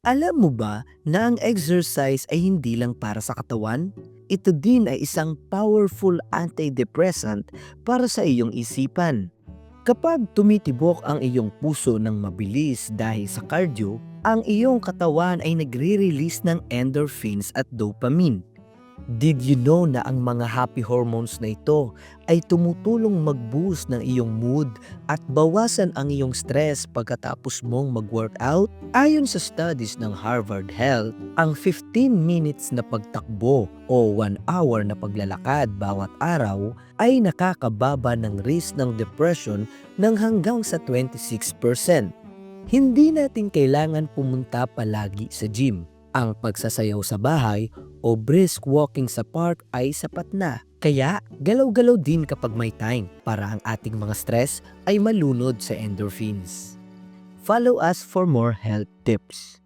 Alam mo ba na ang exercise ay hindi lang para sa katawan? Ito din ay isang powerful antidepressant para sa iyong isipan. Kapag tumitibok ang iyong puso ng mabilis dahil sa cardio, ang iyong katawan ay nagre-release ng endorphins at dopamine. Did you know na ang mga happy hormones na ito ay tumutulong mag-boost ng iyong mood at bawasan ang iyong stress pagkatapos mong mag-workout? Ayon sa studies ng Harvard Health, ang 15 minutes na pagtakbo o 1 hour na paglalakad bawat araw ay nakakababa ng risk ng depression ng hanggang sa 26%. Hindi natin kailangan pumunta palagi sa gym. Ang pagsasayaw sa bahay o brisk walking sa park ay sapat na. Kaya, galaw-galaw din kapag may time para ang ating mga stress ay malunod sa endorphins. Follow us for more health tips.